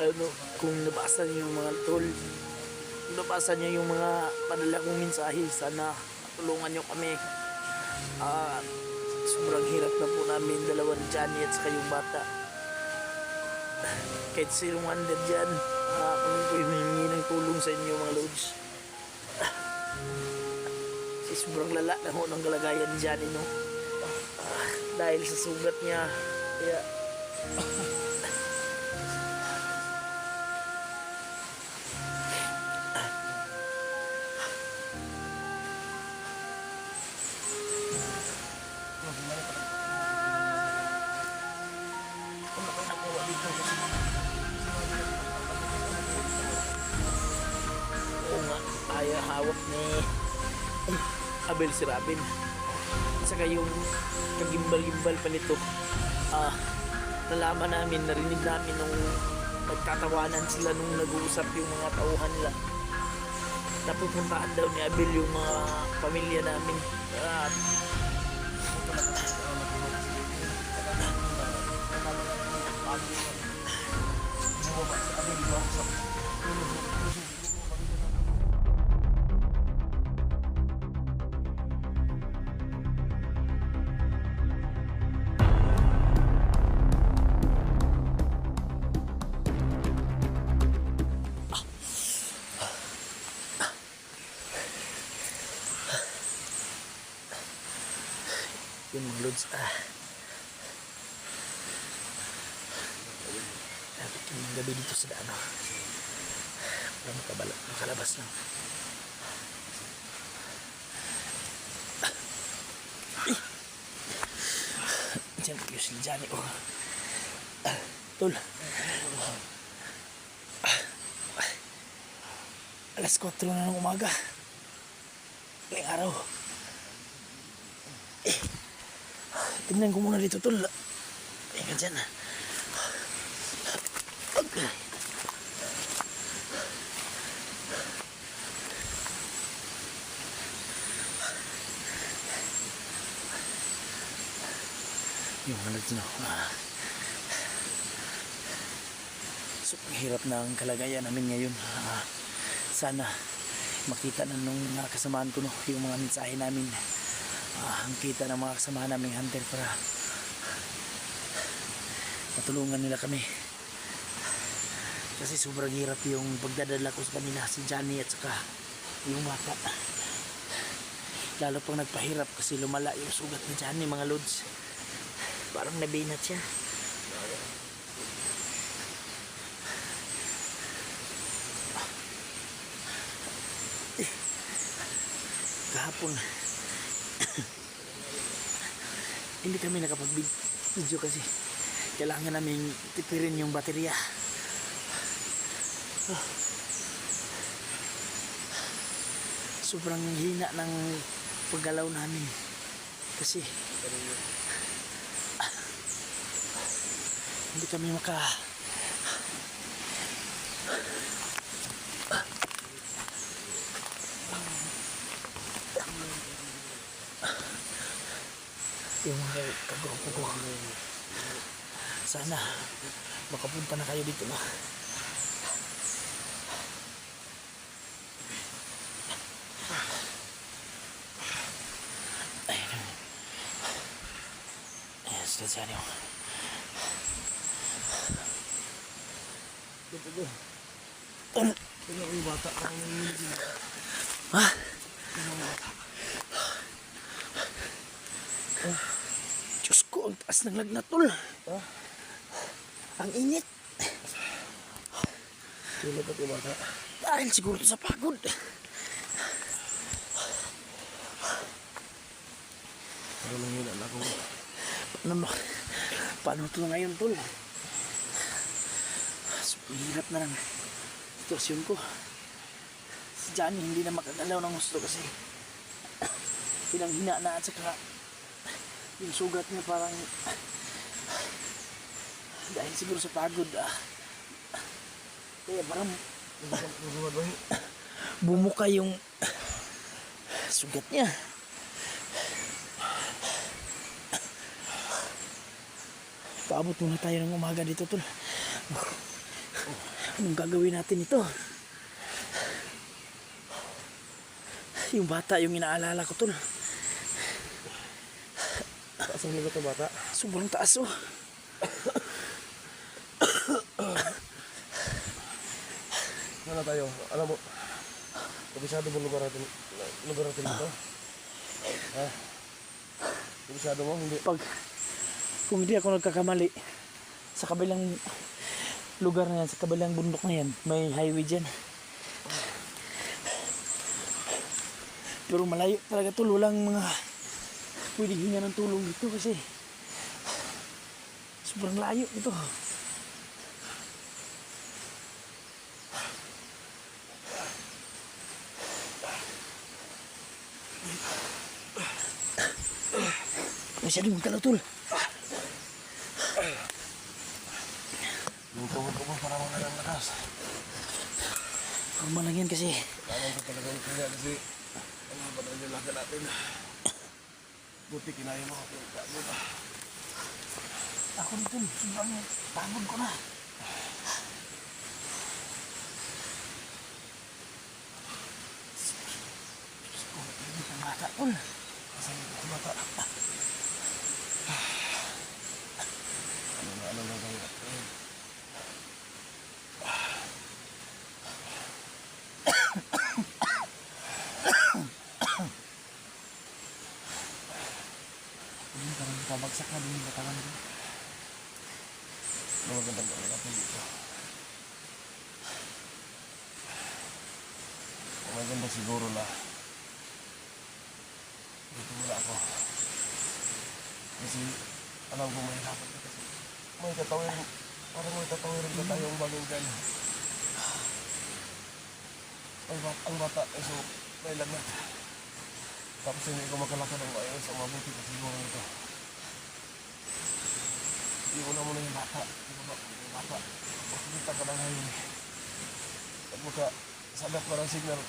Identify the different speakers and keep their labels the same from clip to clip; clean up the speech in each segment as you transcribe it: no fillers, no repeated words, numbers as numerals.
Speaker 1: ano, kung nabasa niyo yung mga tol, kung nabasa niyo yung mga padala kong mensahe, sana tulungan niyo kami. Sobrang hirap na po namin, dalawa ni Johnny at saka yung bata. Kahit sinong under dyan, kami po yung hihingi ng tulong sa inyo mga lods. Kasi sobrang lala na ho ng kalagayan ni Johnny, no? Dahil sa sugat niya, kaya hawak ni Abel si Robin. Saka yung kagimbal-gimbal pa nito, nalaman namin, narinig namin nung nagtatawanan sila nung nag-uusap yung mga tauhan nila. Napupuntahan daw ni Abel yung mga pamilya namin. Yun mga lods, dapat yung gabi dito sa daan, para makalabas na. Diyan po yung si Johnny, tol, alas 4 na ng umaga, ngayong araw. Tingnan ko muna dito, tol. Ayan ka dyan. Yung malag na. So, ang hirap na ang kalagayan namin ngayon. Sana makita na nung kasamahan ko, no, yung mga mensahe namin. Ang kita ng mga kasama naming hunter para matulungan nila kami, kasi sobrang hirap yung pagdadala ko sa kanila, si Johnny at saka yung bata. Lalo pang nagpahirap kasi lumala yung sugat ni Johnny mga lods, parang nabinat siya. Kahapon hindi kami nakapag-video kasi kailangan namin tipirin yung baterya. Sobrang hina ng paggalaw namin kasi hindi kami yung mga kagrupo ko. Sana makapunta na kayo dito, no? Ayan, sila dyan yung
Speaker 2: Tingnan yung bata ang nangyayari.
Speaker 1: ha?
Speaker 2: Tingnan yung bata.
Speaker 1: Diyos ko, ang taas ng lagnat, tol. Ang init.
Speaker 2: Tingnan yung bata.
Speaker 1: Dahil siguro sa pagod.
Speaker 2: Pero nangyayari ako.
Speaker 1: Paano ito ngayon, tol? Hirap na lang sitwasyon ko. Si Johnny hindi na makagalaw ng gusto kasi pinanghina na at saka yung sugat niya parang dahil siguro sa pagod, kaya parang bumuka yung sugat niya. Paabot muna tayo ng umaga dito, tol. Anong gagawin natin ito? Yung bata, yung inaalala ko, tol.
Speaker 2: Taas ang lugat ng bata.
Speaker 1: Sobrang taas, oh.
Speaker 2: Ano na tayo? Alam mo, kabisado mo lugar natin dito? Ha? Kabisado mo? Hindi.
Speaker 1: Kung hindi ako nagkakamali, sa kabilang lugar na yan, sa kabilang bundok na yan, may highway dyan. Pero malayo talaga, tol. Walang mga pwedeng hinga ng tulong dito kasi sobrang layo ito. Masyadong magkalaw, tol.
Speaker 2: Yung tuhod ko mo para wala ng lakas.
Speaker 1: Normal lang yan kasi
Speaker 2: Kailangan ko talaga yung kaya kasi ano ba na yung laga natin. Buti kinaya mo ako yung kago ba.
Speaker 1: ako dito, sobrang pagod ko na. Hindi ka bata, tol.
Speaker 2: Kasi yung bata. Ano na gawin natin?
Speaker 1: Hindi ka nang tabagsak na din yung katawan ko.
Speaker 2: Ano magandang gawin natin dito? Ang maganda siguro na dito muna ako. Kasi alam ko may hirapan ka kasi may tatawirin, parang may tatawirin ka tayong bagong dyan. Ang bata ay so may lagnat. Tapos hindi ko makalakad ng maayos ang mabuti pa siguro ito. Iuna mo na yung bata. Yung bata. Makikita ka na ngayon. At makasagat mo ng signal.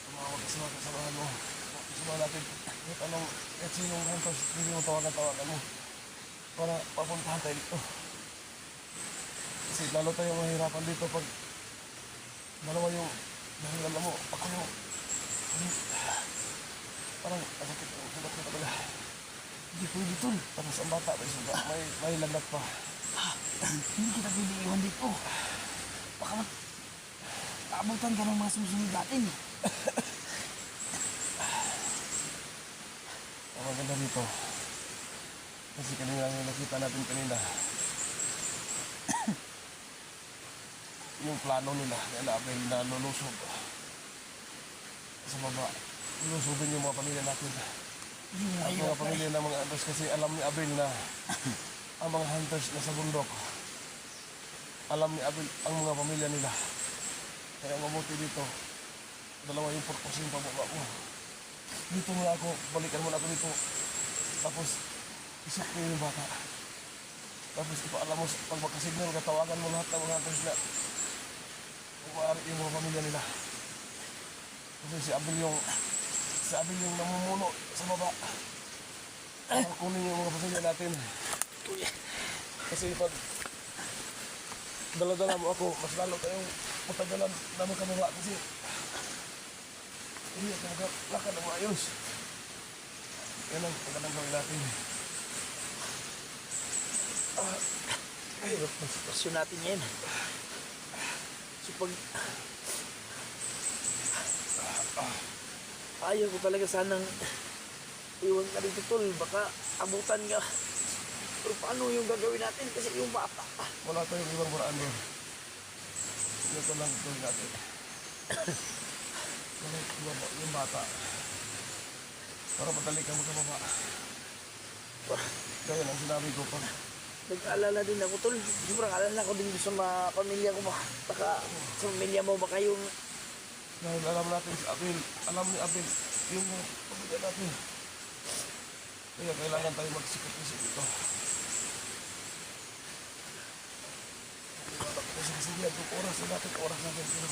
Speaker 2: Tumawag ka sa mga kasamahan mo. Kasamahan natin. Kahit sinong hantos, hindi mo tawagan mo. Para papuntahan tayo dito. Kasi lalo tayong mahirapan dito pag dalawa yung dahilan mo. Ako yung parang asakit ang sugat mo talaga.
Speaker 1: Hindi pwede, tol.
Speaker 2: Tapos ang bata may lagnat pa.
Speaker 1: Hindi kita pwede iwan dito. Baka abutan ka ng mga susunod natin.
Speaker 2: Ang maganda dito. Kasi kanina yung nakita natin kanina. Yung plano nila na lulusob sa baba. Lulusubin yung mga pamilya natin. Ang mga pamilya ng mga hunters kasi alam ni Abel na ang mga hunters na sa bundok. Alam ni Abel ang mga pamilya nila. Kaya mabuti dito. Dalawa yung purpose yung pababa ko. Dito muna ako, balikan muna ako dito. Tapos, isok ko yung bata. Tapos ipaalam mo, pag makasignal, katawagan mo lahat ng mga hunters na umaari yung mga pamilya nila. Kasi si Abel yung namumuno sa baba. Para kunin yung mga pamilya natin. Kasi pag dala-dala mo ako, mas lalo tayong matagalan na magkamula kasi hindi ako maglakad ng maayos. Yan ang magandang gawin natin.
Speaker 1: Hirap ng sitwasyon natin yan. So pag ayaw ko talaga sanang iwan ka dito, tol. Baka abutan ka. Pero paano yung gagawin natin? Kasi yung bata.
Speaker 2: Wala tayong ibang paraan doon. Ito lang gawin natin. Wala yung bata. Para madali ka magkababa. Kaya lang sinabi ko pag
Speaker 1: Nag-aalala din ako, tol. Sobrang alala ko din sa mga pamilya ko ba. Baka sa pamilya mo, baka yung
Speaker 2: dahil alam natin si Abel, alam ni Abel yung pamilya natin. Kaya kailangan tayo magsikap-isip ito. Kasi yan yung oras na natin, oras natin. Pero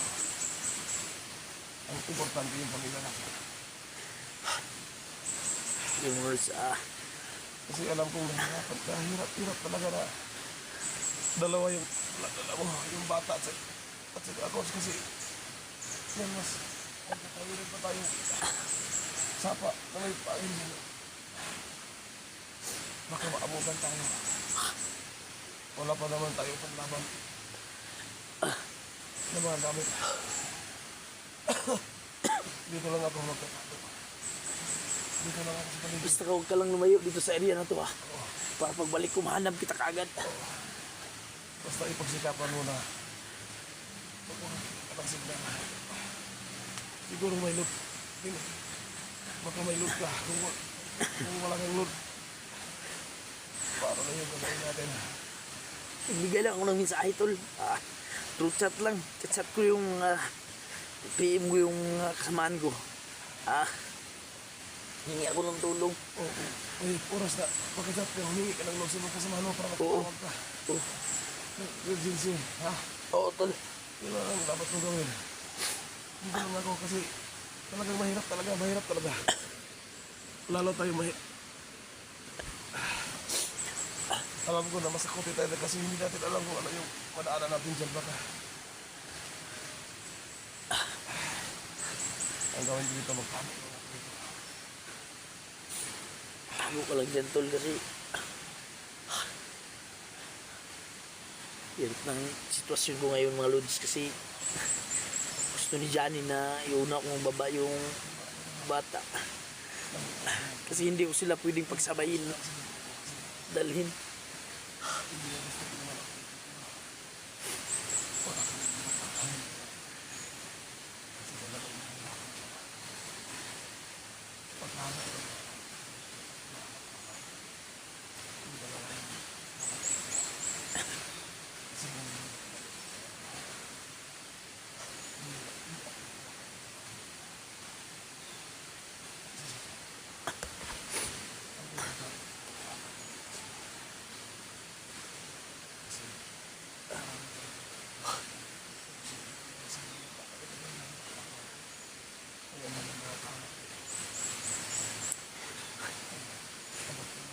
Speaker 2: ang importante yung pamilya natin.
Speaker 1: yung words,
Speaker 2: Kasi alam kong nahirapan ka, hirap talaga na dalawa yung bata at At saka ako kasi yan mas magkatawirin pa tayo sapa na may pain din. Baka maabutan tayo. Wala pa naman tayo panlaban na mga gamit. Dito lang ako magkatato. Dito lang ako sa paligid.
Speaker 1: Basta huwag ka lang lumayo dito sa area na to ah. Para pagbalik ko mahanap kita kaagad.
Speaker 2: Basta ipagsikapan mo na. Kapag na. Siguro may loot. Baka may loot ka. Kung wala kang loot. Para na yun gagawin natin.
Speaker 1: Ibigay lang ako ng mensahe tol. Through chat lang. Chat ko yung PM ko yung kasamaan ko. Hingi ako ng tulong.
Speaker 2: Uy, oras na. Pagkatap ka, humingi ka ng loot sa mga kasamahan mo para makatawag ka. Urgency, ha?
Speaker 1: Oo tol.
Speaker 2: Yun lang ang dapat mo gawin. Hindi lang ako kasi talagang mahirap talaga. Lalo tayo alam ko na masakote tayo kasi hindi natin alam kung ano yung madaanan natin dyan baka. Ang gawin ko dito magpamo.
Speaker 1: Tago ka lang dyan tol kasi hirap ng sitwasyon ko ngayon mga lods kasi gusto ni Johnny na iuna kong baba yung bata kasi hindi ko sila pwedeng pagsabayin dalhin.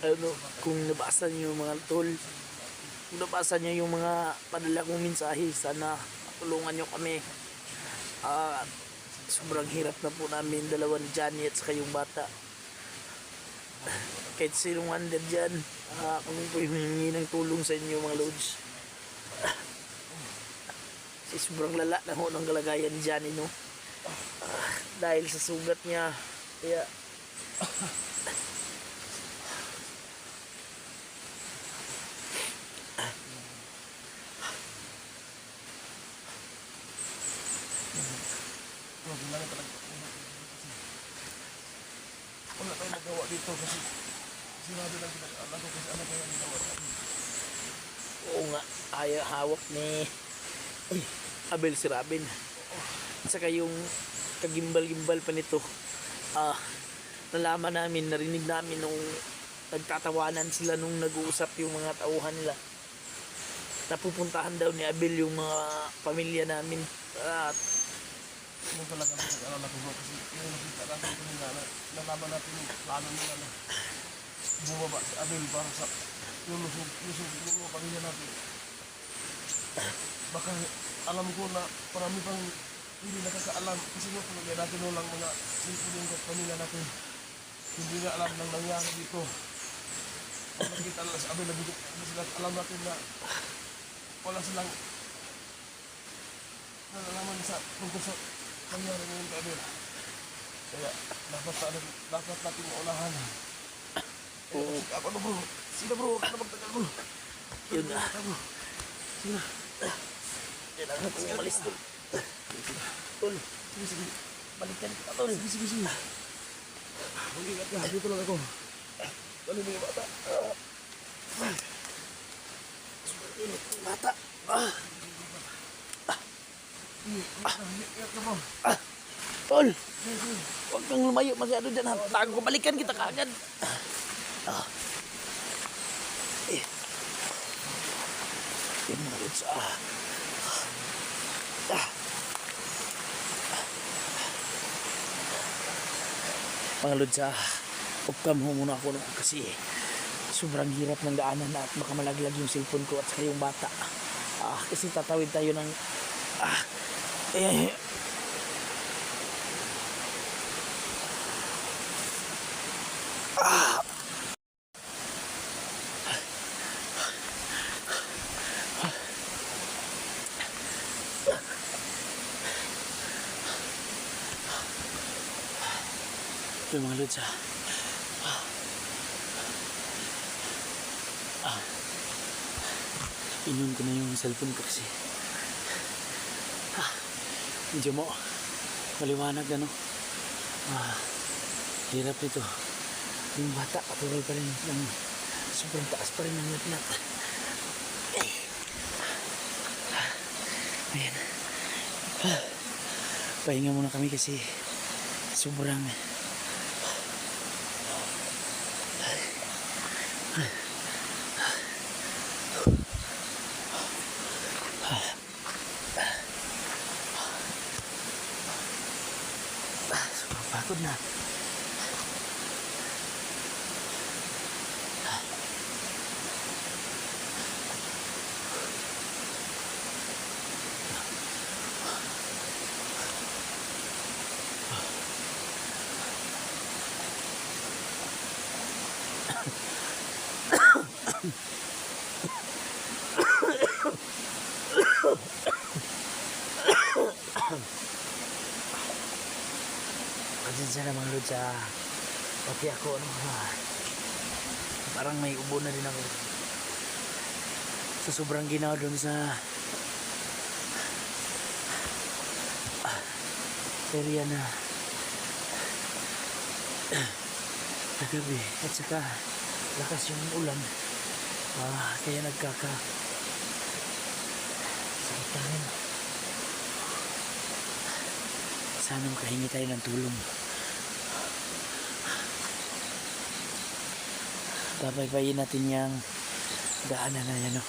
Speaker 1: Ano, kung nabasa niyo yung mga tol, kung nabasa niyo yung mga padala kong mensahe, sana tulungan niyo kami. Sobrang hirap na po namin, dalawa ni Johnny at saka yung bata. Kahit sinong under dyan, kami po yung hihingi ng tulong sa inyo mga lods. Kasi sobrang lala na ho ng kalagayan ni Johnny, no? Dahil sa sugat niya, kaya
Speaker 2: Wala tayong magawa dito kasi sinabi lang alam ko kasi ano kaya ginawa natin.
Speaker 1: oo nga, hawak ni Abel si Robin. At saka yung kagimbal-gimbal pa nito, nalaman namin, narinig namin nung nagtatawanan sila nung nag-uusap yung mga tauhan nila. Napupuntahan daw ni Abel yung mga pamilya namin. At
Speaker 2: Yung talaga nag-alala ko kasi yung nakita natin kanina na nalaman natin yung plano nila na bumaba si Abel para sa yung lusog yung mga pamilya natin. Baka alam ko na marami pang hindi nakakaalam kasi yung pamilya natin walang mga simple yung pamilya natin. Hindi na alam ng nangyari dito. Pag nakita nila si Abel na dito, alam natin na wala silang nalalaman sa tungkol sa nangyari ngayon kay Abel. Kaya dapat natin maunahan. Oo. Ako na bro. Sige bro, huwag ka na magtagal bro.
Speaker 1: yun na,
Speaker 2: Sige na.
Speaker 1: kailangan kong umalis tol. Tol,
Speaker 2: Sige.
Speaker 1: balikan kita tol.
Speaker 2: Sige. Mag-ingat ka. Dito lang ako. Dali mo yung bata.
Speaker 1: Bata.
Speaker 2: Ingat ka bro.
Speaker 1: Tol, huwag kang lumayo masyado dyan ha. Tago ko, balikan kita kaagad. Yan mga lods. Mga lods, upcam ho muna ako no, kasi sobrang hirap ng daanan at baka malaglag yung cellphone ko at saka yung bata. Kasi tatawid tayo ng Eh, yung mga lods inon ko na yung cellphone ko kasi medyo mo maliwanag ano. Hirap nito yung bata patuloy pa rin ng sobrang taas pa rin ng latnat. Ayan, pahinga muna kami kasi sobrang sobrang pagod na. Pasensya na mga lods pati ako ano parang may ubo na din ako sa sobrang ginawa doon sa area na kagabi at saka lakas yung ulan kaya nagkaka sakit namin. Sana makahingi tayo ng tulong. Papaypayin natin yung daanan na yan.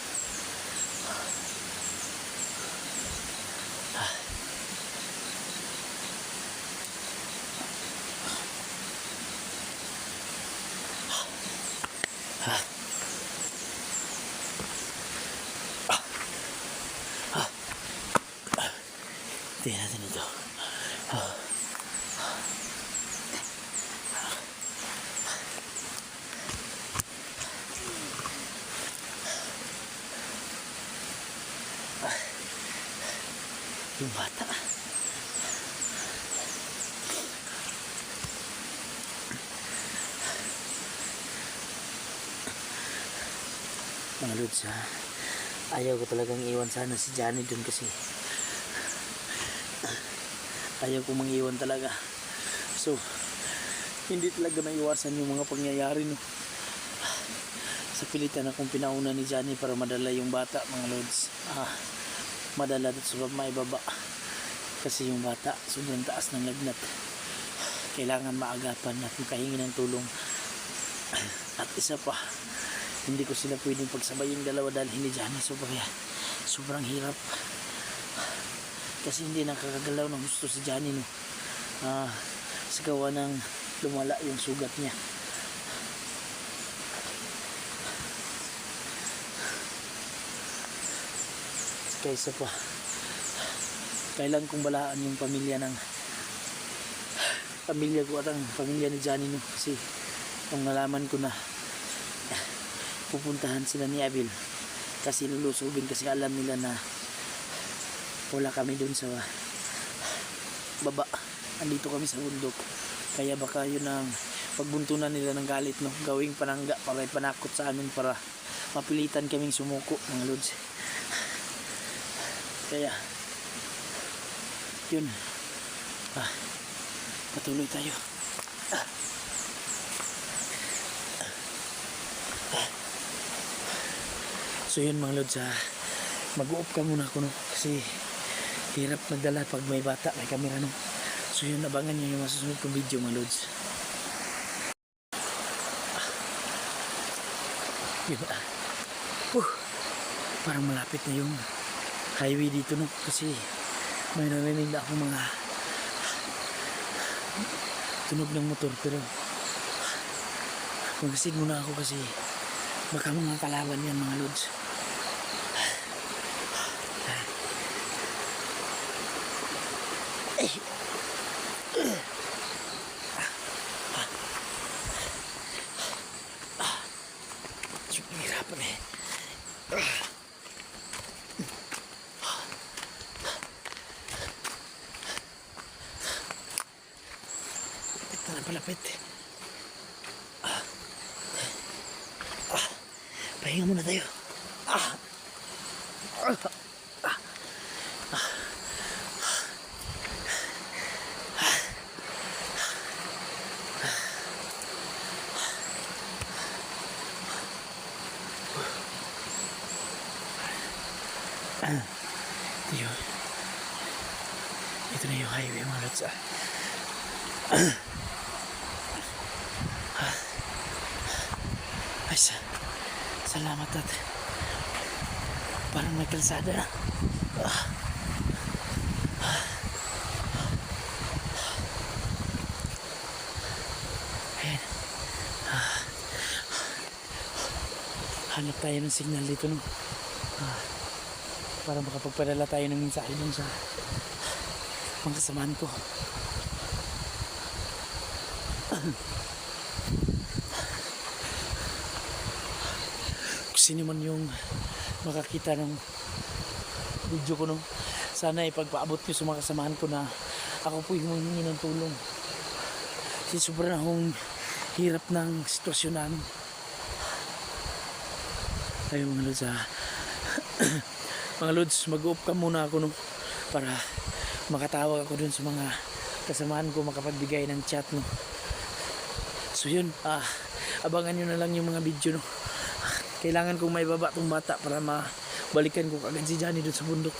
Speaker 1: Tingnan natin ito. Yung bata mga lods ayaw ko talagang iwan sana si Johnny dun kasi ayaw ko mangiwan talaga. So hindi talaga maiwasan yung mga pangyayari no. Sa pilitan akong pinauna ni Johnny para madala yung bata mga lods. Madala dito sa maibaba kasi yung bata sobrang taas ng lagnat, kailangan maagapan at makahingi ng tulong. At isa pa, hindi ko sila pwedeng pagsabay yung dalawa dahil hindi dyan sobrang hirap kasi hindi nakakagalaw ng gusto si Johnny no. Sa gawa ng lumala yung sugat niya. Kaysa pa kailan kong balaan yung pamilya ko at ang pamilya ni Johnny no, kasi kung nalaman ko na pupuntahan sila ni Abel kasi lulusubin kasi alam nila na wala kami dun sa baba, andito kami sa bundok, kaya baka yun ang pagbuntunan nila ng galit no, gawing panangga para panakot sa amin para mapilitan kaming sumuko mga lods. Kaya yun patuloy tayo. So yun mga lods, mag-uop ka muna ako no, kasi hirap magdala pag may bata, may camera no. So yun, abangan nyo yung masusunod kong video mga lods. Yun parang malapit na yung highway dito no, kasi may narinig na akong mga tunog ng motor, pero mag-isig muna ako kasi baka mga kalaban yan mga lods. Sobrang hirapan eh. Lapit na lang palapit. Pahinga muna tayo. Ito na yung highway mga lods. Ay, salamat at parang may kalsada na. Ayan. Hanap tayo ng signal dito no. Para makapagpadala tayo ng mensahe dun sa mga kasamahan ko. Kung sino man yung makakita ng video ko no, sana ipagpaabot ko sa mga kasamahan ko na ako po yung humingi ng tulong. Kasi sobrang akong hirap ng sitwasyon namin. Tayo mga lods mga lods, mag-off ka muna ako no, para makatawag ako dun sa mga kasamahan ko, makapagbigay ng chat no. So yun, abangan nyo na lang yung mga video no. Kailangan kong may baba tong bata para mabalikan ko kagad si Johnny dun sa bundok.